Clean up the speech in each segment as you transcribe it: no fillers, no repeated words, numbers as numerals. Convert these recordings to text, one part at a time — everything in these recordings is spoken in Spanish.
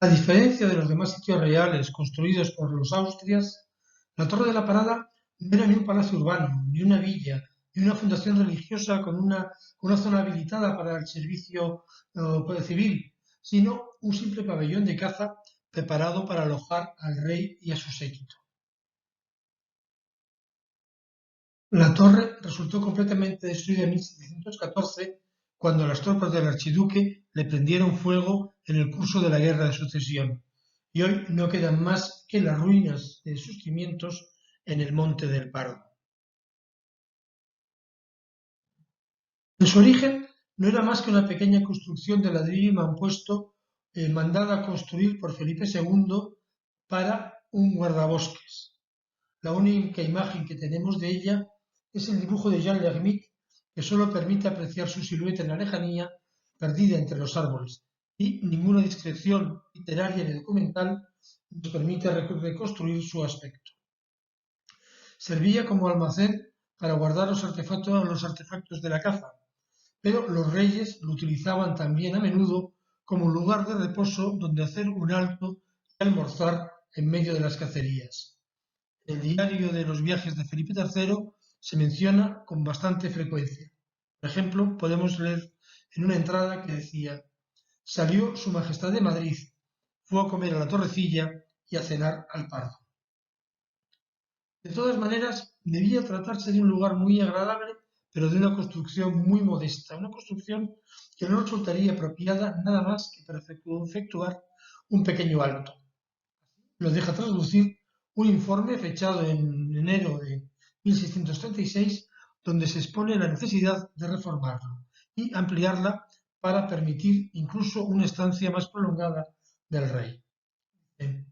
A diferencia de los demás sitios reales construidos por los austrias, la Torre de la Parada no era ni un palacio urbano, ni una villa, ni una fundación religiosa con una zona habilitada para el servicio civil, sino un simple pabellón de caza preparado para alojar al rey y a su séquito. La torre resultó completamente destruida en 1714 cuando las tropas del archiduque le prendieron fuego en el curso de la Guerra de Sucesión, y hoy no quedan más que las ruinas de sus cimientos en el Monte del Pardo. En su origen no era más que una pequeña construcción de ladrillo y mampuesto mandada a construir por Felipe II para un guardabosques. La única imagen que tenemos de ella es el dibujo de Jean Lhermitte, que solo permite apreciar su silueta en la lejanía, perdida entre los árboles, y ninguna descripción literaria ni documental nos permite reconstruir su aspecto. Servía como almacén para guardar los artefactos de la caza, pero los reyes lo utilizaban también a menudo como un lugar de reposo donde hacer un alto y almorzar en medio de las cacerías. El diario de los viajes de Felipe III se menciona con bastante frecuencia. Por ejemplo, podemos leer en una entrada que decía: salió Su Majestad de Madrid, fue a comer a la Torrecilla y a cenar al Pardo. De todas maneras, debía tratarse de un lugar muy agradable, pero de una construcción muy modesta, una construcción que no resultaría apropiada nada más que para efectuar un pequeño alto. Lo deja traslucir un informe fechado en enero de 1636, donde se expone la necesidad de reformarlo y ampliarla para permitir incluso una estancia más prolongada del rey. El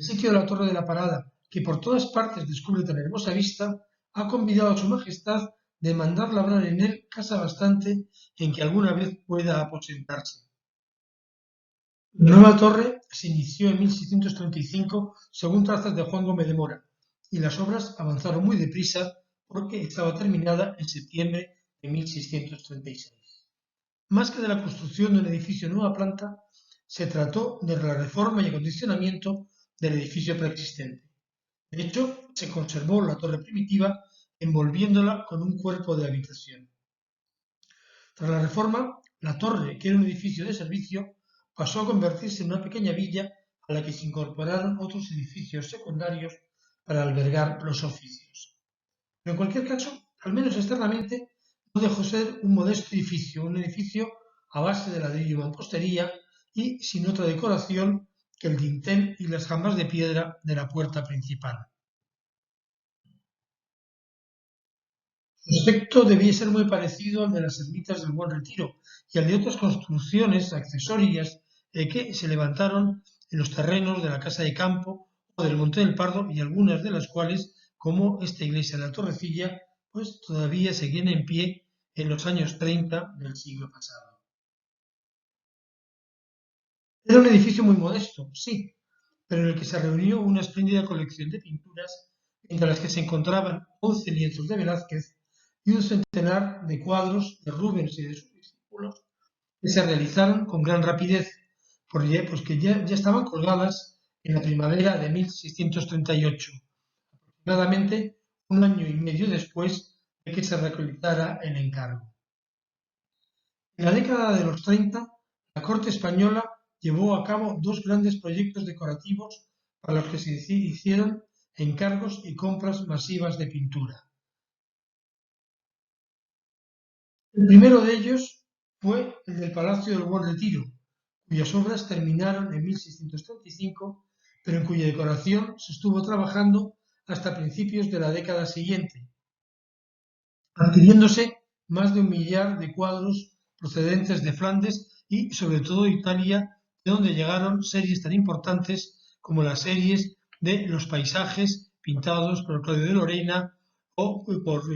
sitio de la Torre de la Parada, que por todas partes descubre tan hermosa vista, ha convidado a su Majestad de mandar labrar en él casa bastante en que alguna vez pueda aposentarse. La nueva torre se inició en 1635 según trazas de Juan Gómez de Mora, y las obras avanzaron muy deprisa porque estaba terminada en septiembre de 1636. Más que de la construcción de un edificio de nueva planta, se trató de la reforma y acondicionamiento del edificio preexistente. De hecho, se conservó la torre primitiva envolviéndola con un cuerpo de habitación. Tras la reforma, la torre, que era un edificio de servicio, pasó a convertirse en una pequeña villa a la que se incorporaron otros edificios secundarios para albergar los oficios. Pero en cualquier caso, al menos externamente, no dejó de ser un modesto edificio, un edificio a base de ladrillo y mampostería y sin otra decoración que el dintel y las jambas de piedra de la puerta principal. Su aspecto debía ser muy parecido al de las ermitas del Buen Retiro y al de otras construcciones accesorias que se levantaron en los terrenos de la Casa de Campo o del Monte del Pardo, y algunas de las cuales, como esta iglesia de la Torrecilla, pues todavía seguían en pie en los años 30 del siglo pasado. Era un edificio muy modesto, sí, pero en el que se reunió una espléndida colección de pinturas, entre las que se encontraban 11 lienzos de Velázquez y un centenar de cuadros de Rubens y de sus discípulos, que se realizaron con gran rapidez, pues que ya estaban colgadas en la primavera de 1638, aproximadamente un año y medio después de que se realizara el encargo. En la década de los 30, la corte española llevó a cabo dos grandes proyectos decorativos para los que se hicieron encargos y compras masivas de pintura. El primero de ellos fue el del Palacio del Buen Retiro, cuyas obras terminaron en 1635, pero en cuya decoración se estuvo trabajando hasta principios de la década siguiente, adquiriéndose más de 1.000.000 de cuadros procedentes de Flandes y, sobre todo, Italia, de donde llegaron series tan importantes como las series de los paisajes pintados por Claudio de Lorena o por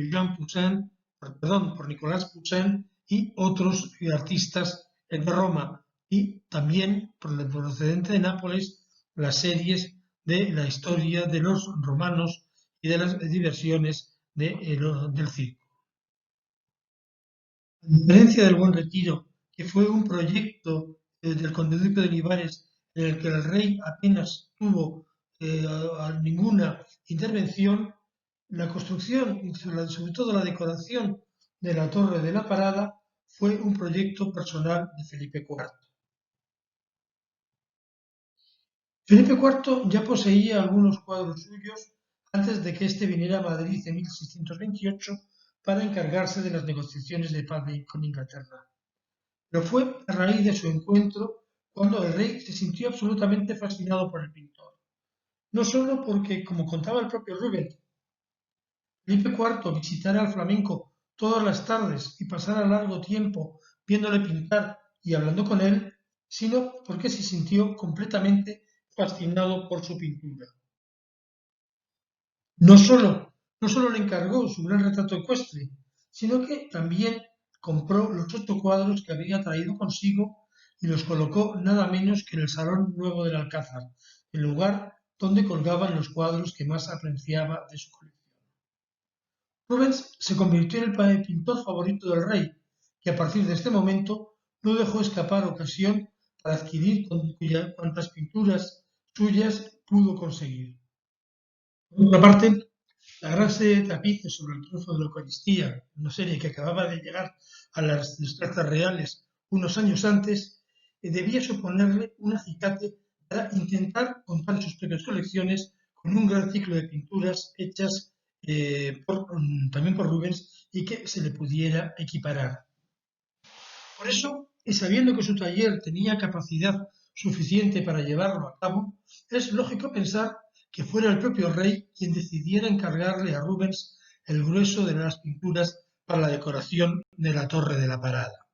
Nicolas Poussin y otros artistas de Roma, y también procedente de Nápoles las series de la historia de los romanos y de las diversiones del circo. A diferencia del Buen Retiro, que fue un proyecto del conde-duque de Olivares, en el que el rey apenas tuvo ninguna intervención, la construcción y sobre todo la decoración de la Torre de la Parada fue un proyecto personal de Felipe IV. Felipe IV ya poseía algunos cuadros suyos antes de que éste viniera a Madrid en 1628 para encargarse de las negociaciones de paz con Inglaterra. Pero fue a raíz de su encuentro cuando el rey se sintió absolutamente fascinado por el pintor. No solo porque, como contaba el propio Rubens, Felipe IV visitara al flamenco todas las tardes y pasara largo tiempo viéndole pintar y hablando con él, sino porque se sintió completamente fascinado por su pintura. No solo, no solo le encargó su gran retrato ecuestre, sino que también compró los 8 cuadros que había traído consigo y los colocó nada menos que en el Salón Nuevo del Alcázar, el lugar donde colgaban los cuadros que más apreciaba de su colección. Rubens se convirtió en el pintor favorito del rey, y a partir de este momento no dejó escapar ocasión para adquirir cuantas pinturas suyas pudo conseguir. Por otra parte, la gran serie de tapices sobre el triunfo de la Eucaristía, una serie que acababa de llegar a las cartas reales unos años antes, debía suponerle un acicate para intentar contar sus propias colecciones con un gran ciclo de pinturas hechas también por Rubens y que se le pudiera equiparar. Por eso, y sabiendo que su taller tenía capacidad suficiente para llevarlo a cabo, es lógico pensar que fuera el propio rey quien decidiera encargarle a Rubens el grueso de las pinturas para la decoración de la Torre de la Parada.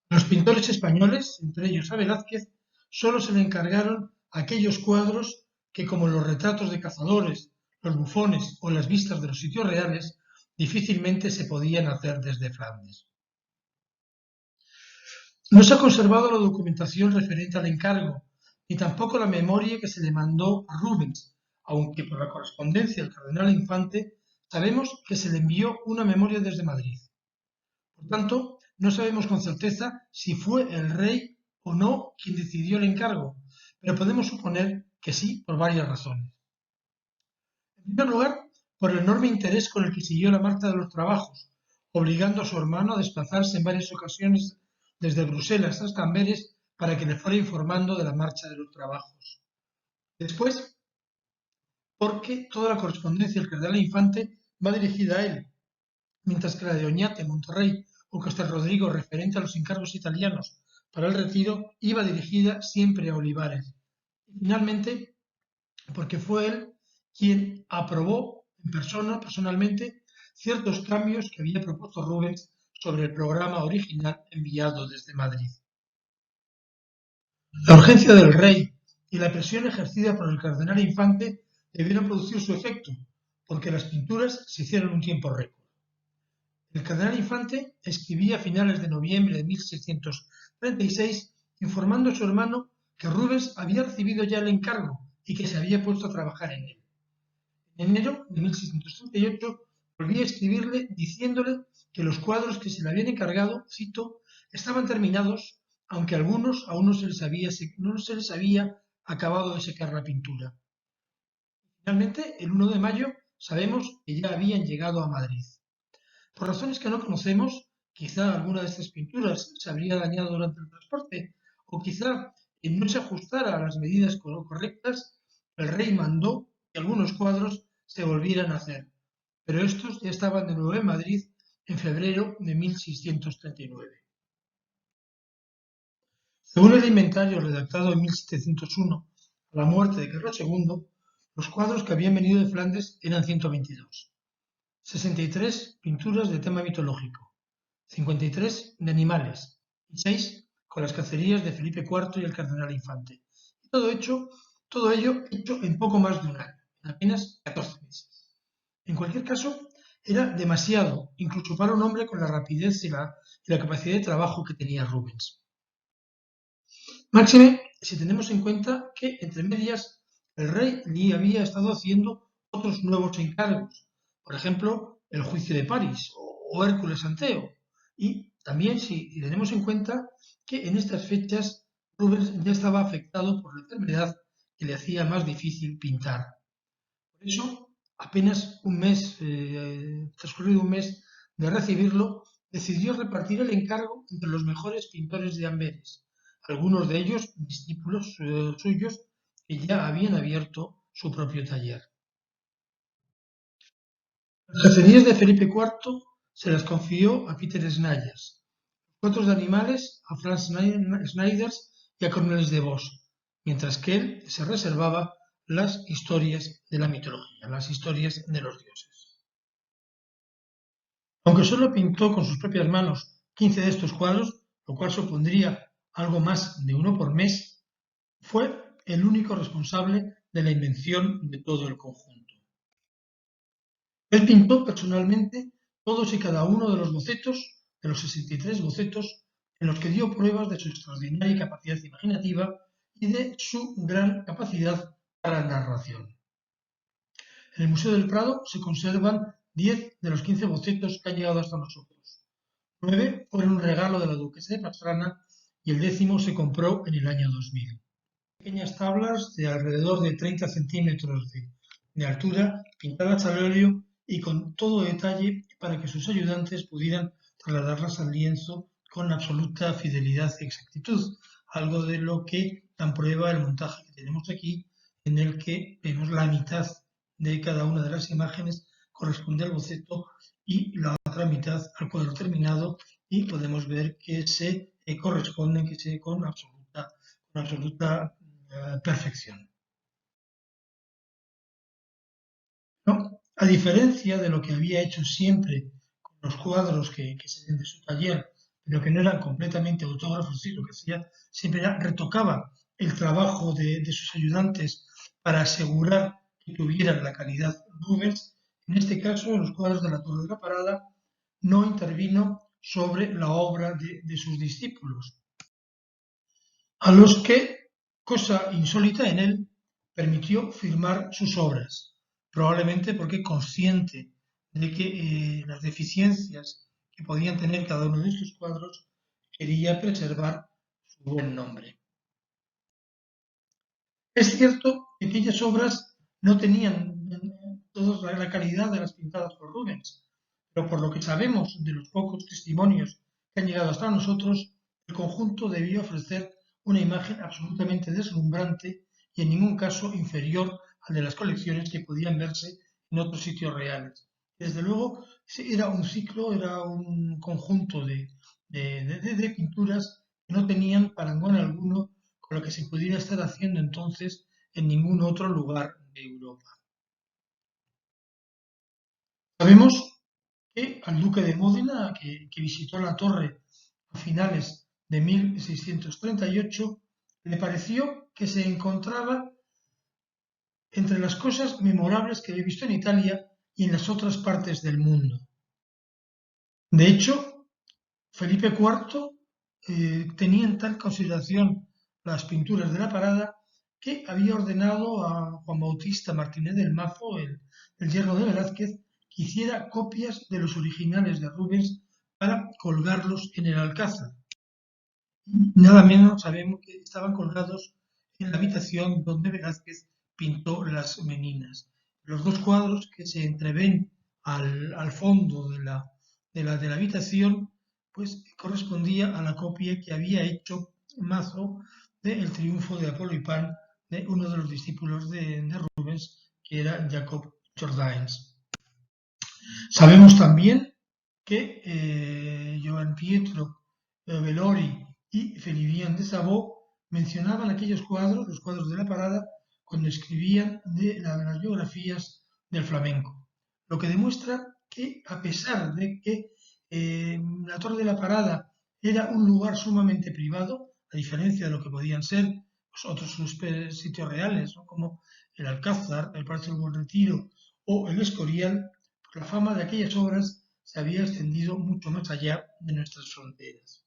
Los pintores españoles, entre ellos a Velázquez, solo se le encargaron aquellos cuadros que, como los retratos de cazadores, los bufones o las vistas de los sitios reales, difícilmente se podían hacer desde Flandes. No se ha conservado la documentación referente al encargo, ni tampoco la memoria que se le mandó a Rubens, aunque por la correspondencia del cardenal Infante sabemos que se le envió una memoria desde Madrid. Por tanto, no sabemos con certeza si fue el rey o no quien decidió el encargo, pero podemos suponer que sí por varias razones. En primer lugar, por el enorme interés con el que siguió la marcha de los trabajos, obligando a su hermano a desplazarse en varias ocasiones desde Bruselas hasta Amberes para que le fuera informando de la marcha de los trabajos. Después, porque toda la correspondencia del cardenal Infante va dirigida a él, mientras que la de Oñate, Monterrey o Castel Rodrigo referente a los encargos italianos para el retiro iba dirigida siempre a Olivares. Y finalmente, porque fue él quien aprobó en persona, personalmente, ciertos cambios que había propuesto Rubens sobre el programa original enviado desde Madrid. La urgencia del rey y la presión ejercida por el cardenal Infante debieron producir su efecto, porque las pinturas se hicieron en un tiempo récord. El cardenal Infante escribía a finales de noviembre de 1636 informando a su hermano que Rubens había recibido ya el encargo y que se había puesto a trabajar en él. En enero de 1638 volví a escribirle diciéndole que los cuadros que se le habían encargado, cito, estaban terminados, aunque algunos aún no se les había acabado de secar la pintura. Finalmente, el 1 de mayo, sabemos que ya habían llegado a Madrid. Por razones que no conocemos, quizá alguna de estas pinturas se habría dañado durante el transporte, o quizá no se ajustara a las medidas correctas, el rey mandó que algunos cuadros se volvieran a hacer, pero estos ya estaban de nuevo en Madrid en febrero de 1639. Según el inventario redactado en 1701, a la muerte de Carlos II, los cuadros que habían venido de Flandes eran 122. 63 pinturas de tema mitológico, 53 de animales y 6 con las cacerías de Felipe IV y el cardenal Infante. Y todo ello hecho en poco más de un año, en apenas 14 meses. En cualquier caso, era demasiado, incluso para un hombre con la rapidez y la capacidad de trabajo que tenía Rubens. Máxime, si tenemos en cuenta que, entre medias, el rey le había estado haciendo otros nuevos encargos, por ejemplo, el juicio de París o Hércules Anteo, y También si tenemos en cuenta que en estas fechas Rubens ya estaba afectado por la enfermedad que le hacía más difícil pintar. Por eso, apenas transcurrido un mes de recibirlo, decidió repartir el encargo entre los mejores pintores de Amberes, algunos de ellos discípulos suyos que ya habían abierto su propio taller. Las jefanías de Felipe IV se las confió a Peter Snyders, cuadros de animales a Franz Snyders y a Cornelis de Vos, mientras que él se reservaba las historias de la mitología, las historias de los dioses. Aunque solo pintó con sus propias manos 15 de estos cuadros, lo cual supondría algo más de uno por mes, fue el único responsable de la invención de todo el conjunto. Él pintó personalmente todos y cada uno de los bocetos, de los 63 bocetos, en los que dio pruebas de su extraordinaria capacidad imaginativa y de su gran capacidad para la narración. En el Museo del Prado se conservan 10 de los 15 bocetos que han llegado hasta nosotros. 9 fueron un regalo de la duquesa de Pastrana y el 10º se compró en el año 2000. Pequeñas tablas de alrededor de 30 centímetros de altura, pintadas al óleo y con todo detalle para que sus ayudantes pudieran trasladarlas al lienzo con absoluta fidelidad y exactitud, algo de lo que dan prueba el montaje que tenemos aquí, en el que vemos la mitad de cada una de las imágenes corresponde al boceto y la otra mitad al cuadro terminado, y podemos ver que se corresponden con absoluta perfección. ¿No? A diferencia de lo que había hecho siempre con los cuadros que salían de su taller, pero que no eran completamente autógrafos, sí, lo que hacía siempre era retocaba el trabajo de sus ayudantes para asegurar que tuvieran la calidad Rubens. En este caso, en los cuadros de la Torre de la Parada, no intervino sobre la obra de sus discípulos, a los que, cosa insólita en él, permitió firmar sus obras, probablemente porque consciente de que las deficiencias que podían tener cada uno de estos cuadros, quería preservar su buen nombre. Es cierto que aquellas obras no tenían toda la calidad de las pintadas por Rubens, pero por lo que sabemos de los pocos testimonios que han llegado hasta nosotros, el conjunto debía ofrecer una imagen absolutamente deslumbrante y en ningún caso inferior al de las colecciones que podían verse en otros sitios reales. Desde luego, era un ciclo, era un conjunto de pinturas que no tenían parangón alguno con lo que se pudiera estar haciendo entonces en ningún otro lugar de Europa. Sabemos que al duque de Módena, que visitó la torre a finales de 1638, le pareció que se encontraba entre las cosas memorables que había visto en Italia y en las otras partes del mundo. De hecho, Felipe IV tenía en tal consideración las pinturas de la Parada que había ordenado a Juan Bautista Martínez del Mazo, el yerno de Velázquez, que hiciera copias de los originales de Rubens para colgarlos en el Alcázar. Nada menos sabemos que estaban colgados en la habitación donde Velázquez pintó las Meninas. Los dos cuadros que se entreven al fondo de la habitación, pues correspondía a la copia que había hecho Mazo de El triunfo de Apolo y Pan, de uno de los discípulos de Rubens, que era Jacob Jordaens. Sabemos también que Giovan Pietro Bellori y Felibien de Sabo mencionaban aquellos cuadros, los cuadros de la Parada, cuando escribían de las biografías del flamenco. Lo que demuestra que, a pesar de que la Torre de la Parada era un lugar sumamente privado, a diferencia de lo que podían ser pues, otros sitios reales, ¿no? Como el Alcázar, el Palacio del Buen Retiro o el Escorial, la fama de aquellas obras se había extendido mucho más allá de nuestras fronteras.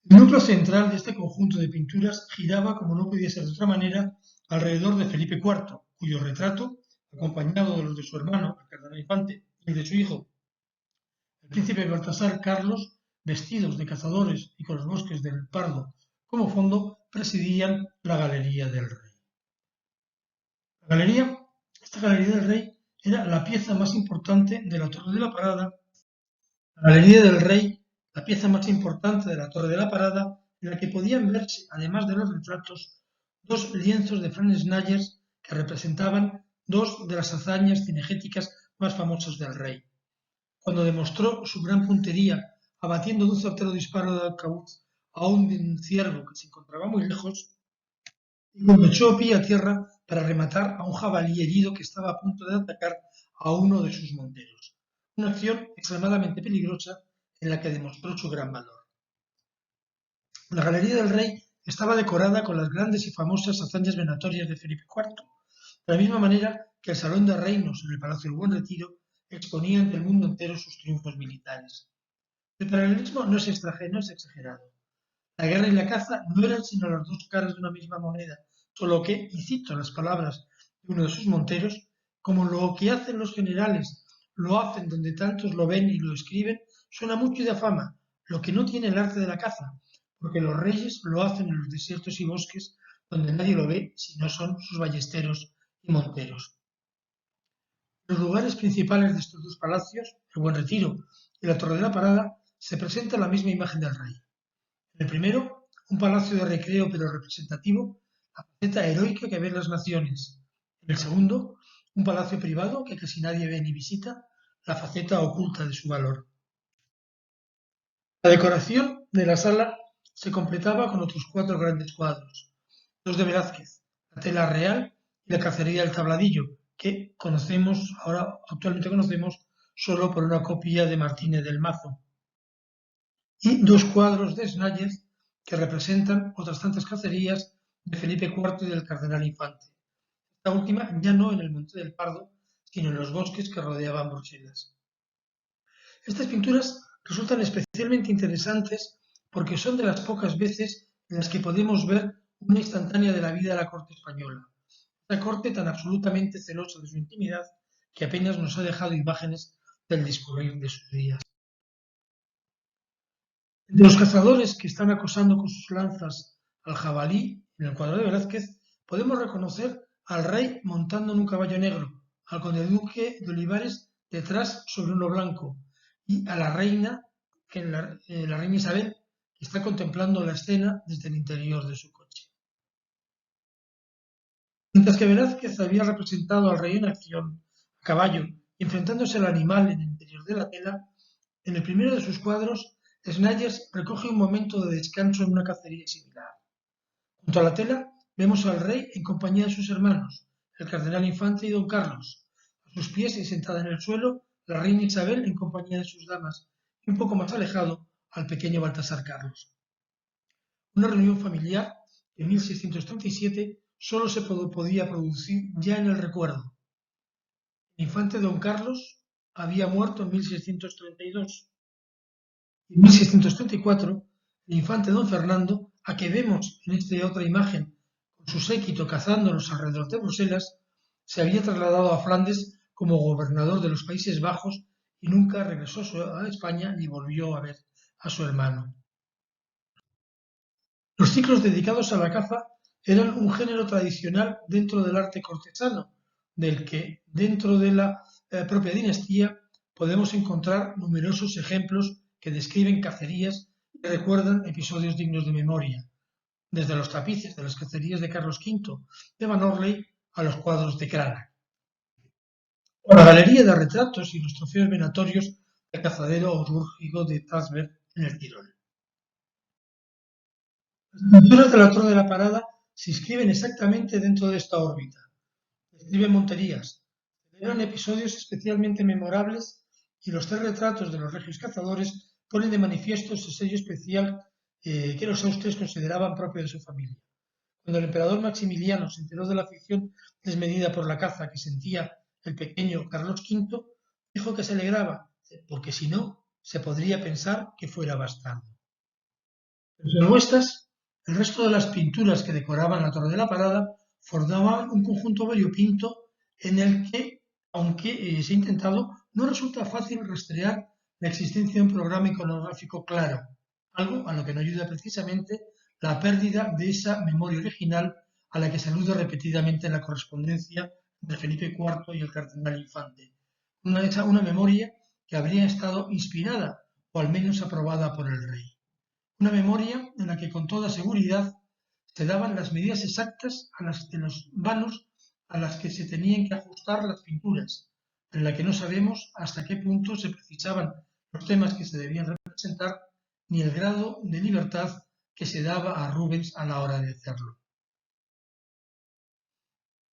El núcleo central de este conjunto de pinturas giraba, como no podía ser de otra manera, alrededor de Felipe IV, cuyo retrato, acompañado de los de su hermano, el cardenal Infante, y el de su hijo, El príncipe Baltasar Carlos, vestidos de cazadores y con los bosques del Pardo como fondo, presidían la Galería del Rey. Esta Galería del Rey era la pieza más importante de la Torre de la Parada. La Galería del Rey, la pieza más importante de la Torre de la Parada, en la que podían verse, además de los retratos, dos lienzos de Franz Snayers que representaban dos de las hazañas cinegéticas más famosas del rey. Cuando demostró su gran puntería abatiendo de un certero disparo de arcabuz a un ciervo que se encontraba muy lejos, y cuando echó pie a tierra para rematar a un jabalí herido que estaba a punto de atacar a uno de sus monteros. Una acción extremadamente peligrosa en la que demostró su gran valor. La Galería del Rey estaba decorada con las grandes y famosas hazañas venatorias de Felipe IV, de la misma manera que el Salón de Reinos en el Palacio del Buen Retiro exponía ante el mundo entero sus triunfos militares. El paralelismo no es exagerado. La guerra y la caza no eran sino las dos caras de una misma moneda, solo que, y cito las palabras de uno de sus monteros, como lo que hacen los generales lo hacen donde tantos lo ven y lo escriben, suena mucho y da fama, lo que no tiene el arte de la caza, porque los reyes lo hacen en los desiertos y bosques donde nadie lo ve si no son sus ballesteros y monteros. En los lugares principales de estos dos palacios, el Buen Retiro y la Torre de la Parada, se presenta la misma imagen del rey. En el primero, un palacio de recreo pero representativo, la faceta heroica que ven las naciones. En el segundo, un palacio privado que casi nadie ve ni visita, la faceta oculta de su valor. La decoración de la sala se completaba con otros 4 grandes cuadros, dos de Velázquez, la tela real y la cacería del tabladillo, que actualmente conocemos solo por una copia de Martínez del Mazo, y 2 cuadros de Snayers que representan otras tantas cacerías de Felipe IV y del cardenal Infante, esta última ya no en el Monte del Pardo, sino en los bosques que rodeaban Bruselas. Estas pinturas resultan especialmente interesantes porque son de las pocas veces en las que podemos ver una instantánea de la vida de la corte española, una corte tan absolutamente celosa de su intimidad que apenas nos ha dejado imágenes del discurrir de sus días. Entre los cazadores que están acosando con sus lanzas al jabalí, en el cuadro de Velázquez, podemos reconocer al rey montando en un caballo negro, al conde duque de Olivares detrás sobre uno blanco, y a la reina, la reina Isabel, que está contemplando la escena desde el interior de su coche. Mientras que Velázquez había representado al rey en acción, a caballo, y enfrentándose al animal en el interior de la tela, en el primero de sus cuadros, Snayers recoge un momento de descanso en una cacería similar. Junto a la tela vemos al rey en compañía de sus hermanos, el cardenal Infante y don Carlos. A sus pies y sentada en el suelo, la reina Isabel en compañía de sus damas, y un poco más alejado, al pequeño Baltasar Carlos. Una reunión familiar que en 1637 solo se podía producir ya en el recuerdo. El infante don Carlos había muerto en 1632. En 1634, el infante don Fernando, a que vemos en esta otra imagen con su séquito cazándolos alrededor de Bruselas, se había trasladado a Flandes como gobernador de los Países Bajos y nunca regresó a España ni volvió a ver a su hermano. Los ciclos dedicados a la caza eran un género tradicional dentro del arte cortesano, del que dentro de la propia dinastía podemos encontrar numerosos ejemplos que describen cacerías y recuerdan episodios dignos de memoria, desde los tapices de las cacerías de Carlos V de Van Orley a los cuadros de Cranach, o la galería de retratos y los trofeos venatorios del cazadero aurúrgico de Trasberg en el Tirol. Las pinturas de la Torre de la Parada se inscriben exactamente dentro de esta órbita. Describen monterías, celebran episodios especialmente memorables y los 3 retratos de los regios cazadores ponen de manifiesto ese sello especial que los Austres consideraban propio de su familia. Cuando el emperador Maximiliano se enteró de la afición desmedida por la caza que sentía el pequeño Carlos V, dijo que se alegraba, porque si no, se podría pensar que fuera bastardo. Pero estas, el resto de las pinturas que decoraban la Torre de la Parada formaban un conjunto variopinto en el que, aunque se ha intentado, no resulta fácil rastrear la existencia de un programa iconográfico claro, algo a lo que no ayuda precisamente la pérdida de esa memoria original a la que se alude repetidamente en la correspondencia de Felipe IV y el cardenal Infante. Una memoria que habría estado inspirada o al menos aprobada por el rey. Una memoria en la que con toda seguridad se daban las medidas exactas de los vanos a las que se tenían que ajustar las pinturas, pero en la que no sabemos hasta qué punto se precisaban los temas que se debían representar ni el grado de libertad que se daba a Rubens a la hora de hacerlo.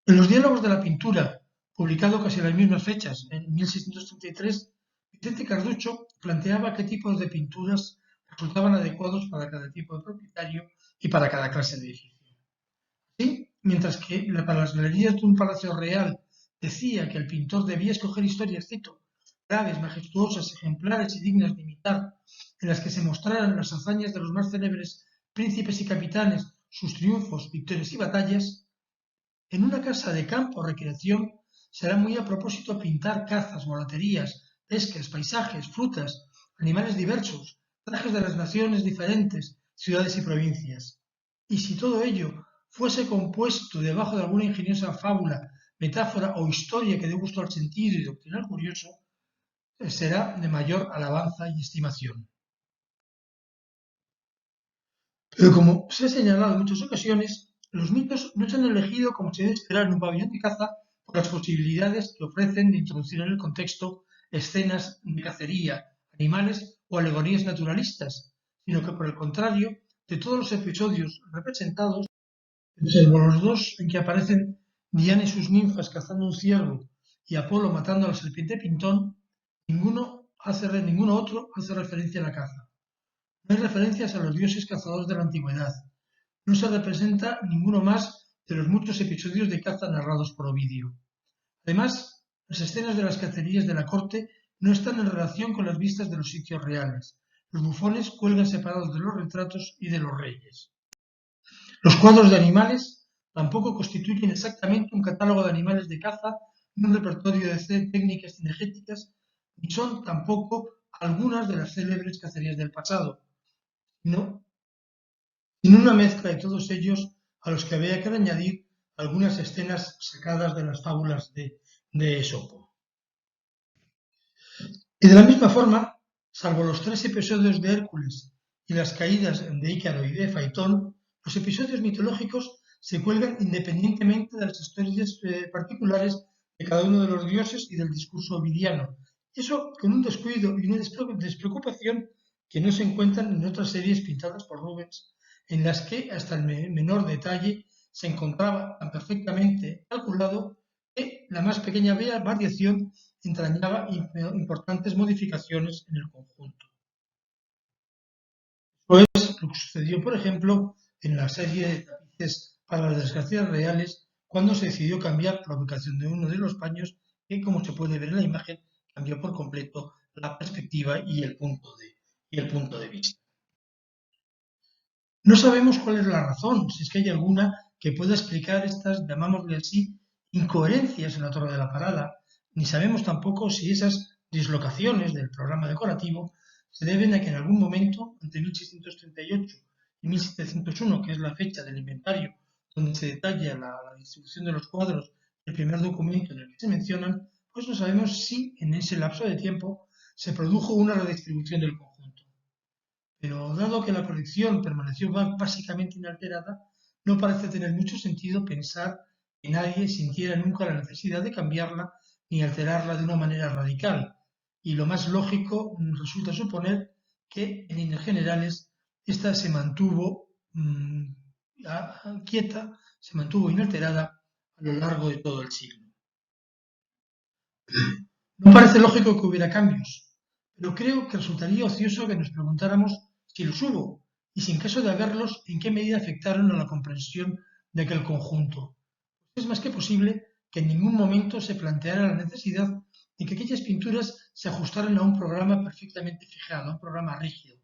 En los diálogos de la pintura, publicado casi a las mismas fechas, en 1633, Vicente Carducho planteaba qué tipos de pinturas resultaban adecuados para cada tipo de propietario y para cada clase de edificio. Así, mientras que para las galerías de un palacio real decía que el pintor debía escoger historias, cito, graves, majestuosas, ejemplares y dignas de imitar, en las que se mostraran las hazañas de los más célebres príncipes y capitanes, sus triunfos, victorias y batallas, en una casa de campo o recreación será muy a propósito pintar cazas, volaterías, pesques, paisajes, frutas, animales diversos, trajes de las naciones diferentes, ciudades y provincias. Y si todo ello fuese compuesto debajo de alguna ingeniosa fábula, metáfora o historia que dé gusto al sentido y doctrinal curioso, será de mayor alabanza y estimación. Pero como se ha señalado en muchas ocasiones, los mitos no se han elegido como se debe esperar en un pabellón de caza por las posibilidades que ofrecen de introducir en el contexto escenas de cacería, animales o alegorías naturalistas, sino que por el contrario, de todos los episodios representados, salvo los dos en que aparecen Diana y sus ninfas cazando un ciervo y Apolo matando a la serpiente Pintón, ninguno otro hace referencia a la caza. No hay referencias a los dioses cazadores de la antigüedad. No se representa ninguno más de los muchos episodios de caza narrados por Ovidio. Además, las escenas de las cacerías de la corte no están en relación con las vistas de los sitios reales. Los bufones cuelgan separados de los retratos y de los reyes. Los cuadros de animales tampoco constituyen exactamente un catálogo de animales de caza ni un repertorio de técnicas cinegéticas, ni son tampoco algunas de las célebres cacerías del pasado, sino una mezcla de todos ellos a los que había que añadir algunas escenas sacadas de las fábulas de Esopo. Y de la misma forma, salvo los 3 episodios de Hércules y las caídas de Ícaro y de Faetón, los episodios mitológicos se cuelgan independientemente de las historias particulares de cada uno de los dioses y del discurso ovidiano. Eso con un descuido y una despreocupación que no se encuentran en otras series pintadas por Rubens, en las que hasta el menor detalle se encontraba tan perfectamente calculado que la más pequeña variación entrañaba importantes modificaciones en el conjunto. Eso es lo que sucedió, por ejemplo, en la serie de tapices para las desgracias reales, cuando se decidió cambiar la ubicación de uno de los paños, que, como se puede ver en la imagen, cambió por completo la perspectiva y el punto de vista. No sabemos cuál es la razón, si es que hay alguna que pueda explicar estas, llamámosle así, incoherencias en la Torre de la Parada, ni sabemos tampoco si esas dislocaciones del programa decorativo se deben a que en algún momento, entre 1638 y 1701, que es la fecha del inventario donde se detalla la distribución de los cuadros, el primer documento en el que se mencionan, pues no sabemos si en ese lapso de tiempo se produjo una redistribución del conjunto. Pero dado que la colección permaneció básicamente inalterada, no parece tener mucho sentido pensar que nadie sintiera nunca la necesidad de cambiarla ni alterarla de una manera radical, y lo más lógico resulta suponer que en líneas generales esta se mantuvo quieta, se mantuvo inalterada a lo largo de todo el siglo. No parece lógico que hubiera cambios, pero creo que resultaría ocioso que nos preguntáramos si los hubo y si en caso de haberlos, en qué medida afectaron a la comprensión de aquel conjunto. Es más que posible que en ningún momento se planteara la necesidad de que aquellas pinturas se ajustaran a un programa perfectamente fijado, a un programa rígido,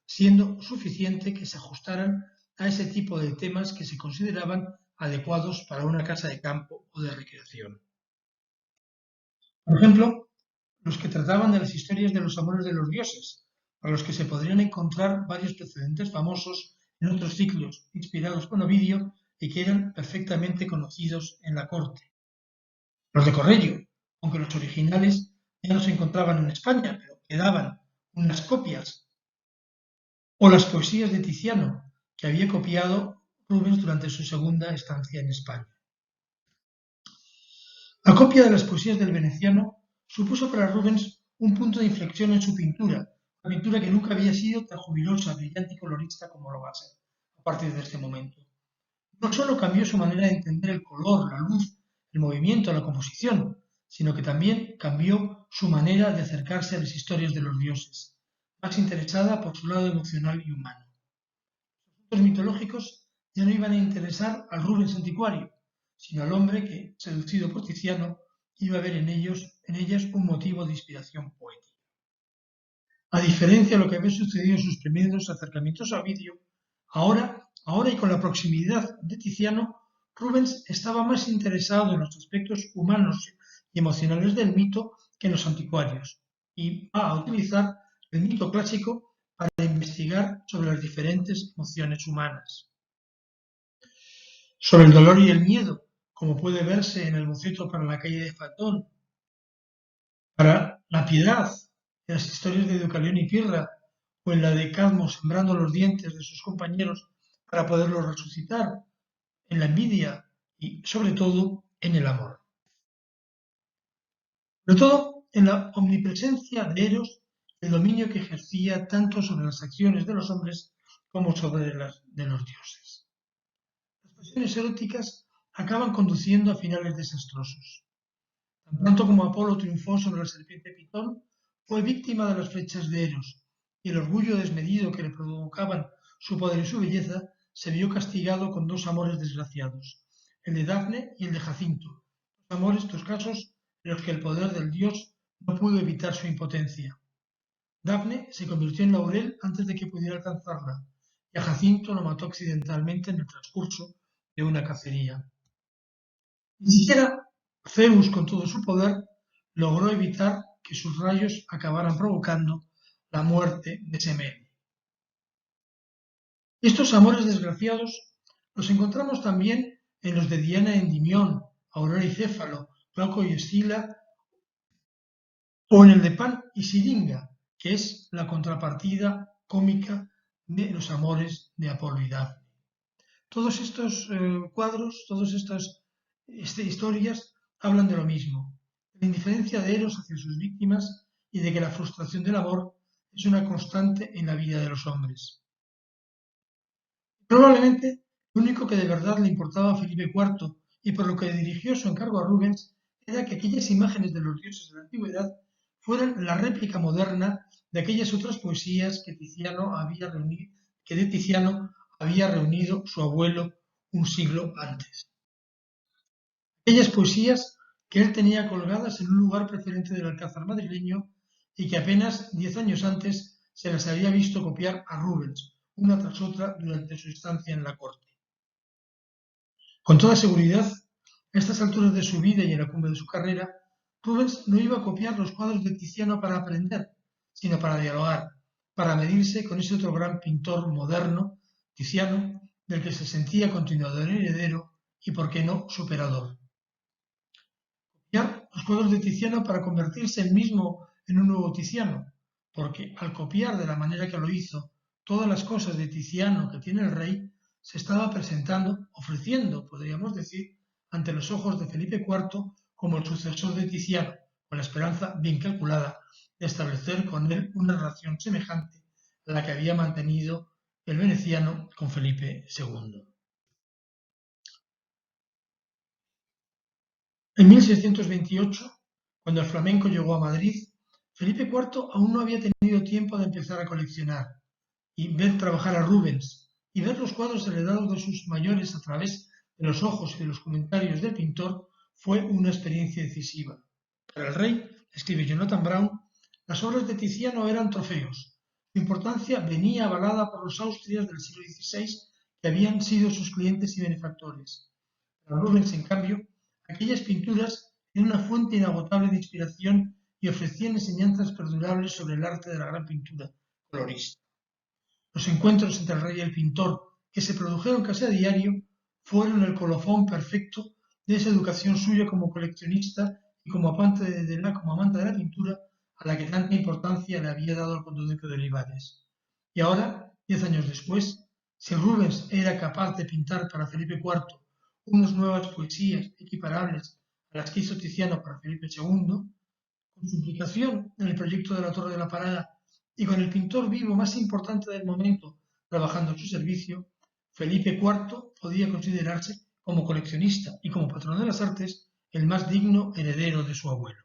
siendo suficiente que se ajustaran a ese tipo de temas que se consideraban adecuados para una casa de campo o de recreación. Por ejemplo, los que trataban de las historias de los amores de los dioses, para los que se podrían encontrar varios precedentes famosos en otros ciclos inspirados por Ovidio y que eran perfectamente conocidos en la corte. Los de Correggio, aunque los originales ya no se encontraban en España, pero quedaban unas copias, o las poesías de Tiziano, que había copiado Rubens durante su segunda estancia en España. La copia de las poesías del veneciano supuso para Rubens un punto de inflexión en su pintura, una pintura que nunca había sido tan jubilosa, brillante y colorista como lo va a ser a partir de este momento. No solo cambió su manera de entender el color, la luz, el movimiento, la composición, sino que también cambió su manera de acercarse a las historias de los dioses, más interesada por su lado emocional y humano. Los mitológicos ya no iban a interesar al Rubens anticuario, sino al hombre que, seducido por Tiziano, iba a ver en ellas un motivo de inspiración poética. A diferencia de lo que había sucedido en sus primeros acercamientos a Ovidio, ahora y con la proximidad de Tiziano, Rubens estaba más interesado en los aspectos humanos y emocionales del mito que en los anticuarios, y va a utilizar el mito clásico para investigar sobre las diferentes emociones humanas. Sobre el dolor y el miedo, como puede verse en el boceto para la calle de Fatón, para la piedad, en las historias de Deucalión y Pirra, o en la de Cadmo sembrando los dientes de sus compañeros para poderlos resucitar, en la envidia y, sobre todo, en el amor. Sobre todo, en la omnipresencia de Eros, el dominio que ejercía tanto sobre las acciones de los hombres como sobre las de los dioses. Las pasiones eróticas acaban conduciendo a finales desastrosos. Tan pronto como Apolo triunfó sobre la serpiente Pitón, fue víctima de las flechas de Eros, y el orgullo desmedido que le provocaban su poder y su belleza se vio castigado con dos amores desgraciados, el de Dafne y el de Jacinto, dos casos en los que el poder del dios no pudo evitar su impotencia. Dafne se convirtió en laurel antes de que pudiera alcanzarla, y a Jacinto lo mató accidentalmente en el transcurso de una cacería. Ni siquiera Zeus, con todo su poder, logró evitar que sus rayos acabaran provocando la muerte de Semele. Estos amores desgraciados los encontramos también en los de Diana y Endymión, Aurora y Céfalo, Glauco y Escila, o en el de Pan y Siringa, que es la contrapartida cómica de los amores de Apolo y Dafne. Todos estos cuadros, todas estas historias hablan de lo mismo, de la indiferencia de Eros hacia sus víctimas y de que la frustración del amor es una constante en la vida de los hombres. Probablemente lo único que de verdad le importaba a Felipe IV y por lo que dirigió su encargo a Rubens era que aquellas imágenes de los dioses de la antigüedad fueran la réplica moderna de aquellas otras poesías que de Tiziano había reunido su abuelo un siglo antes. Aquellas poesías que él tenía colgadas en un lugar preferente del Alcázar madrileño y que apenas 10 años antes se las había visto copiar a Rubens, una tras otra durante su estancia en la corte. Con toda seguridad, a estas alturas de su vida y en la cumbre de su carrera, Rubens no iba a copiar los cuadros de Tiziano para aprender, sino para dialogar, para medirse con ese otro gran pintor moderno, Tiziano, del que se sentía continuador y heredero y, por qué no, superador. Copiar los cuadros de Tiziano para convertirse él mismo en un nuevo Tiziano, porque al copiar de la manera que lo hizo todas las cosas de Tiziano que tiene el rey, se estaba presentando, ofreciendo, podríamos decir, ante los ojos de Felipe IV como el sucesor de Tiziano, con la esperanza bien calculada de establecer con él una relación semejante a la que había mantenido el veneciano con Felipe II. En 1628, cuando el flamenco llegó a Madrid, Felipe IV aún no había tenido tiempo de empezar a coleccionar y ver trabajar a Rubens y ver los cuadros heredados de sus mayores a través de los ojos y de los comentarios del pintor fue una experiencia decisiva. Para el rey, escribe Jonathan Brown, las obras de Tiziano eran trofeos. Su importancia venía avalada por los Austrias del siglo XVI que habían sido sus clientes y benefactores. Para Rubens, en cambio, aquellas pinturas eran una fuente inagotable de inspiración y ofrecían enseñanzas perdurables sobre el arte de la gran pintura colorista. Los encuentros entre el rey y el pintor, que se produjeron casi a diario, fueron el colofón perfecto de esa educación suya como coleccionista y como amante de la pintura a la que tanta importancia le había dado el conde de Olivares. Y ahora, 10 años después, si Rubens era capaz de pintar para Felipe IV unas nuevas poesías equiparables a las que hizo Tiziano para Felipe II, con su implicación en el proyecto de la Torre de la Parada y con el pintor vivo más importante del momento trabajando a su servicio, Felipe IV podía considerarse, como coleccionista y como patrón de las artes, el más digno heredero de su abuelo.